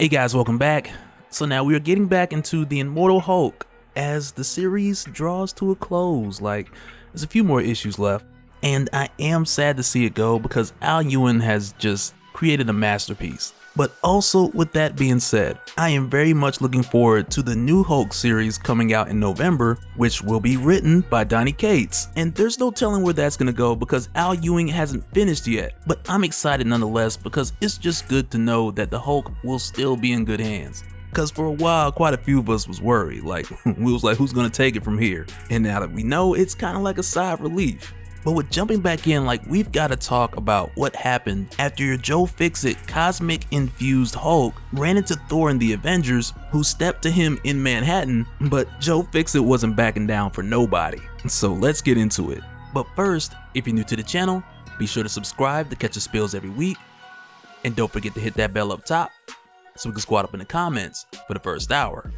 Hey guys, welcome back. So now we are getting back into the Immortal Hulk as the series draws to a close. There's a few more issues left, and I am sad to see it go because Al Ewing has just created a masterpiece. But also, with that being said, I am very much looking forward to the new Hulk series coming out in November, which will be written by Donny Cates. And there's no telling where that's gonna go because Al Ewing hasn't finished yet. But I'm excited nonetheless because it's just good to know that the Hulk will still be in good hands. Because for a while, quite a few of us was worried, we was like, who's gonna take it from here? And now that we know, it's kind of like a sigh of relief. But with jumping back in, we've got to talk about what happened after your Joe Fixit cosmic-infused Hulk ran into Thor in the Avengers, who stepped to him in Manhattan, but Joe Fixit wasn't backing down for nobody. So let's get into it. But first, if you're new to the channel, be sure to subscribe to catch the spills every week, and don't forget to hit that bell up top so we can squat up in the comments for the first hour.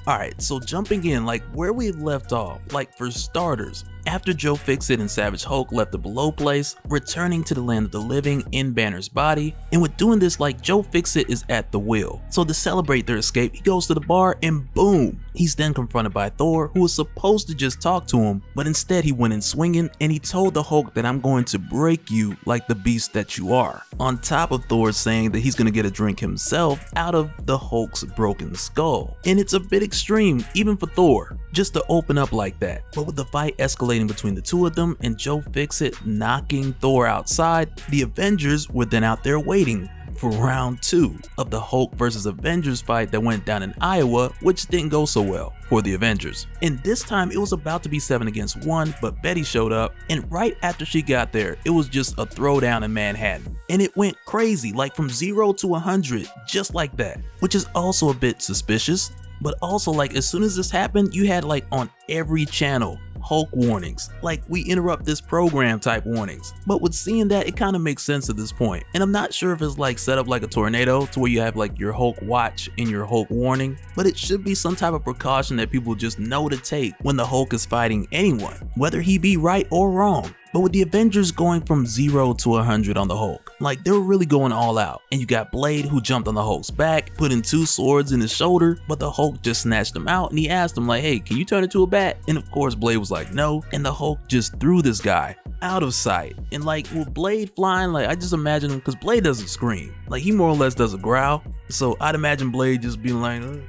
Alright, so jumping in, where we left off, for starters, after Joe Fixit and Savage Hulk left the Below Place, returning to the land of the living in Banner's body, and with doing this, Joe Fixit is at the wheel. So to celebrate their escape, he goes to the bar and boom! He's then confronted by Thor, who was supposed to just talk to him, but instead he went in swinging and he told the Hulk that I'm going to break you like the beast that you are. On top of Thor saying that he's going to get a drink himself out of the Hulk's broken skull. And it's a bit extreme, even for Thor, just to open up like that. But with the fight escalating between the two of them and Joe Fixit knocking Thor outside, the Avengers were then out there waiting for round 2 of the Hulk vs Avengers fight that went down in Iowa, which didn't go so well for the Avengers. And this time it was about to be 7 against 1, but Betty showed up, and right after she got there, it was just a throwdown in Manhattan. And it went crazy, from 0 to 100, just like that, which is also a bit suspicious. But also, as soon as this happened, you had on every channel Hulk warnings, we interrupt this program type warnings. But with seeing that, it kind of makes sense at this point. And I'm not sure if it's set up like a tornado to where you have your Hulk watch and your Hulk warning, but it should be some type of precaution that people just know to take when the Hulk is fighting anyone, whether he be right or wrong. But with the Avengers going from 0 to 100 on the Hulk, they were really going all out. And you got Blade, who jumped on the Hulk's back, putting 2 swords in his shoulder, but the Hulk just snatched him out and he asked him hey, can you turn into a bat? And of course Blade was like, no, and the Hulk just threw this guy out of sight. And with Blade flying, I just imagine him, because Blade doesn't scream, he more or less does a growl. So I'd imagine Blade just being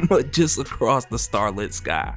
but just across the starlit sky.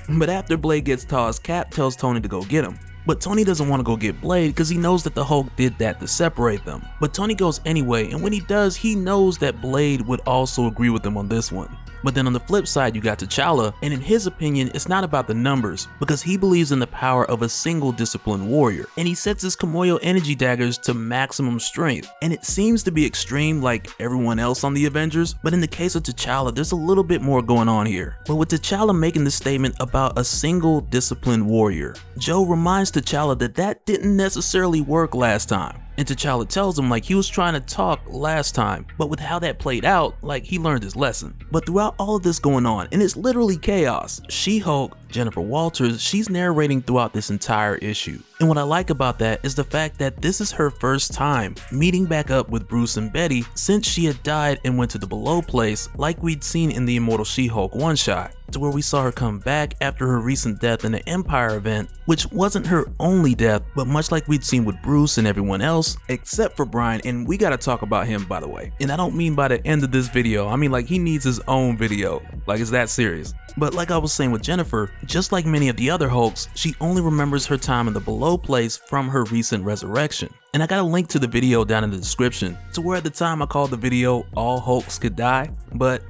But after Blade gets tossed, Cap tells Tony to go get him. But Tony doesn't want to go get Blade because he knows that the Hulk did that to separate them. But Tony goes anyway, and when he does, he knows that Blade would also agree with him on this one. But then on the flip side, you got T'Challa, and in his opinion, it's not about the numbers, because he believes in the power of a single disciplined warrior, and he sets his Kimoyo energy daggers to maximum strength. And it seems to be extreme like everyone else on the Avengers, but in the case of T'Challa, there's a little bit more going on here. But with T'Challa making the statement about a single disciplined warrior, Joe reminds T'Challa that that didn't necessarily work last time. And T'Challa tells him he was trying to talk last time, but with how that played out, he learned his lesson. But throughout all of this going on, and it's literally chaos, She-Hulk, Jennifer Walters, she's narrating throughout this entire issue. And what I like about that is the fact that this is her first time meeting back up with Bruce and Betty since she had died and went to the Below Place like we'd seen in the Immortal She-Hulk one-shot, to where we saw her come back after her recent death in the Empire event, which wasn't her only death, but much like we'd seen with Bruce and everyone else, except for Brian, and we gotta talk about him, by the way. And I don't mean by the end of this video, I mean he needs his own video, it's that serious. But like I was saying with Jennifer, just like many of the other Hulks, she only remembers her time in the Below Place from her recent resurrection. And I got a link to the video down in the description, to where at the time I called the video All Hulks Could Die, but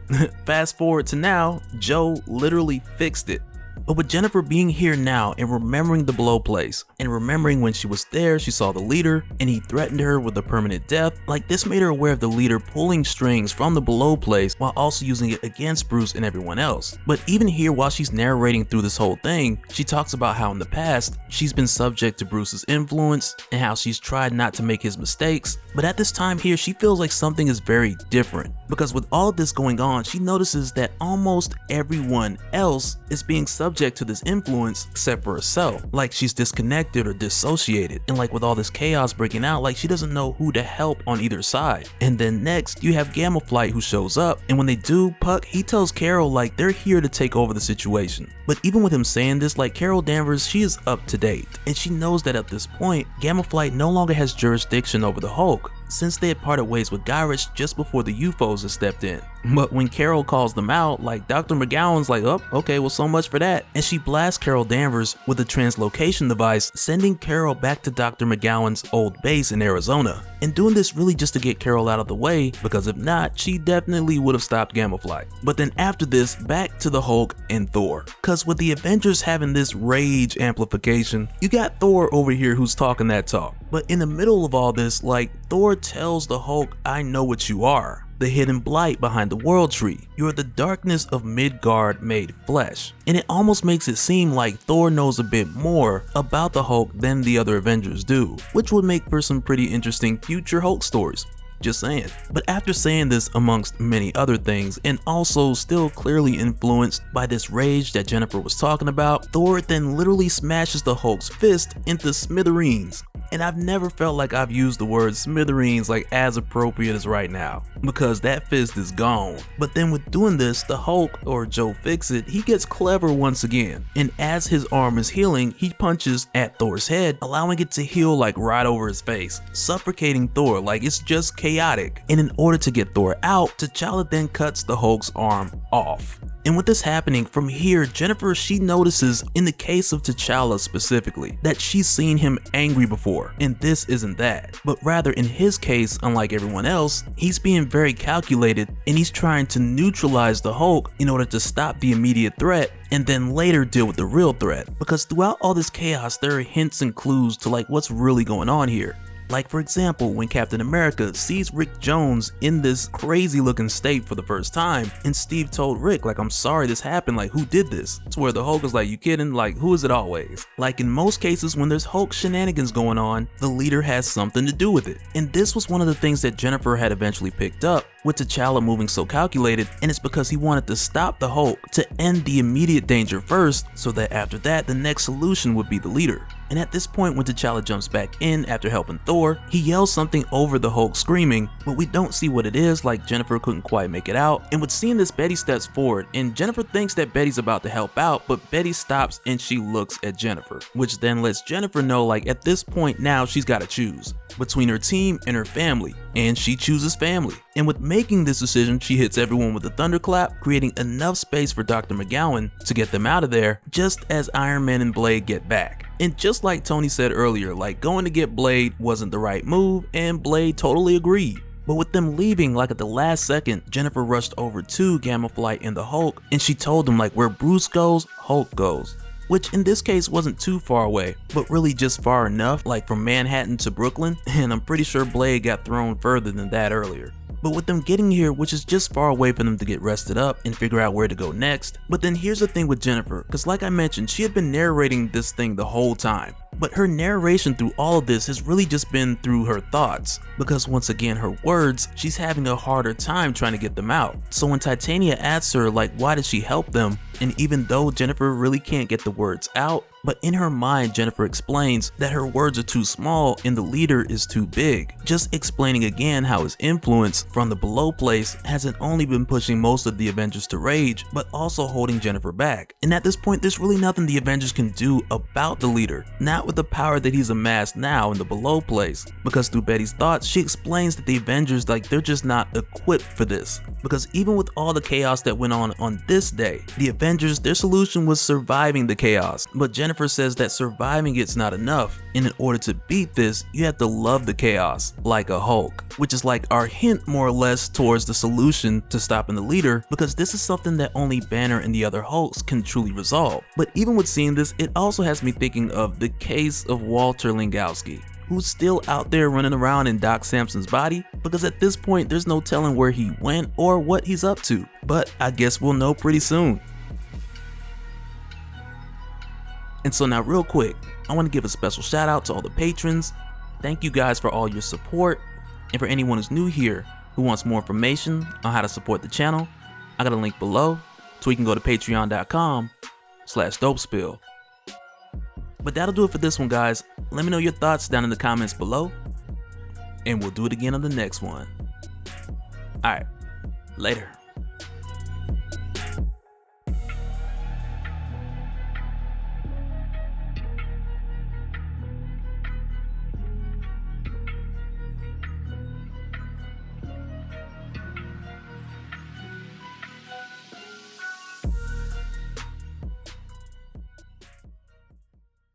fast forward to now, Joe literally fixed it. But with Jennifer being here now and remembering the Below Place, and remembering when she was there, she saw the leader and he threatened her with a permanent death, this made her aware of the leader pulling strings from the Below Place while also using it against Bruce and everyone else. But even here, while she's narrating through this whole thing, she talks about how in the past, she's been subject to Bruce's influence and how she's tried not to make his mistakes. But at this time here, she feels like something is very different, because with all of this going on, she notices that almost everyone else is being subject subject to this influence except for herself. Like she's disconnected or dissociated. And like with all this chaos breaking out, like she doesn't know who to help on either side. And then next, you have Gamma Flight who shows up. And when they do, Puck, he tells Carol like they're here to take over the situation. But even with him saying this, like Carol Danvers, she is up to date. And she knows that at this point, Gamma Flight no longer has jurisdiction over the Hulk, since they had parted ways with Gyrich just before the UFOs had stepped in. But when Carol calls them out, like Dr. McGowan's like, oh, okay, well so much for that. And she blasts Carol Danvers with a translocation device, sending Carol back to Dr. McGowan's old base in Arizona. And doing this really just to get Carol out of the way, because if not, she definitely would have stopped Gamma Flight. But then after this, back to the Hulk and Thor. Cause with the Avengers having this rage amplification, you got Thor over here who's talking that talk. But in the middle of all this, like Thor tells the Hulk, I know what you are. The hidden blight behind the World Tree. You're the darkness of Midgard made flesh. And it almost makes it seem like Thor knows a bit more about the Hulk than the other Avengers do, which would make for some pretty interesting future Hulk stories. Just saying. But after saying this amongst many other things, and also still clearly influenced by this rage that Jennifer was talking about, Thor then literally smashes the Hulk's fist into smithereens. And I've never felt like I've used the word smithereens like as appropriate as right now, because that fist is gone. But then with doing this, the Hulk, or Joe Fixit, he gets clever once again. And as his arm is healing, he punches at Thor's head, allowing it to heal like right over his face, suffocating Thor like it's just chaotic. And in order to get Thor out, T'Challa then cuts the Hulk's arm off. And with this happening, from here, Jennifer, she notices, in the case of T'Challa specifically, that she's seen him angry before, and this isn't that. But rather, in his case, unlike everyone else, he's being very calculated, and he's trying to neutralize the Hulk in order to stop the immediate threat, and then later deal with the real threat. Because throughout all this chaos, there are hints and clues to like what's really going on here. Like for example, when Captain America sees Rick Jones in this crazy looking state for the first time, and Steve told Rick like, I'm sorry this happened, like who did this? It's where the Hulk is like, you kidding? Like who is it always? Like in most cases when there's Hulk shenanigans going on, the leader has something to do with it. And this was one of the things that Jennifer had eventually picked up, with T'Challa moving so calculated, and it's because he wanted to stop the Hulk to end the immediate danger first, so that after that the next solution would be the leader. And at this point, when T'Challa jumps back in after helping Thor, he yells something over the Hulk screaming, but we don't see what it is, like Jennifer couldn't quite make it out. And with seeing this, Betty steps forward, and Jennifer thinks that Betty's about to help out, but Betty stops and she looks at Jennifer, which then lets Jennifer know like at this point now she's got to choose between her team and her family, and she chooses family. And with making this decision, she hits everyone with a thunderclap, creating enough space for Dr. McGowan to get them out of there just as Iron Man and Blade get back. And just like Tony said earlier, like going to get Blade wasn't the right move, and Blade totally agreed. But with them leaving like at the last second, Jennifer rushed over to Gamma Flight and the Hulk, and she told them like where Bruce goes, Hulk goes. Which in this case wasn't too far away, but really just far enough, like from Manhattan to Brooklyn, and I'm pretty sure Blade got thrown further than that earlier. But with them getting here, which is just far away for them to get rested up and figure out where to go next. But then here's the thing with Jennifer, because like I mentioned, she had been narrating this thing the whole time. But her narration through all of this has really just been through her thoughts, because once again her words, she's having a harder time trying to get them out. So when Titania asks her like why did she help them, and even though Jennifer really can't get the words out, but in her mind Jennifer explains that her words are too small and the leader is too big, just explaining again how his influence from the below place hasn't only been pushing most of the Avengers to rage, but also holding Jennifer back. And at this point there's really nothing the Avengers can do about the leader, not with the power that he's amassed now in the below place, because through Betty's thoughts she explains that the Avengers, like they're just not equipped for this, because even with all the chaos that went on this day, the Avengers, their solution was surviving the chaos. But Jennifer says that surviving it's not enough, and in order to beat this you have to love the chaos like a Hulk, which is like our hint more or less towards the solution to stopping the leader, because this is something that only Banner and the other Hulks can truly resolve. But even with seeing this, it also has me thinking of the case of Walter Langowski, who's still out there running around in Doc Samson's body, because at this point there's no telling where he went or what he's up to. But I guess we'll know pretty soon. And so now real quick, I want to give a special shout out to all the patrons. Thank you guys for all your support, and for anyone who's new here who wants more information on how to support the channel, I got a link below so you can go to patreon.com/Tony patreon.com/dopespill. But that'll do it for this one, guys. Let me know your thoughts down in the comments below, and we'll do it again on the next one. Alright, later.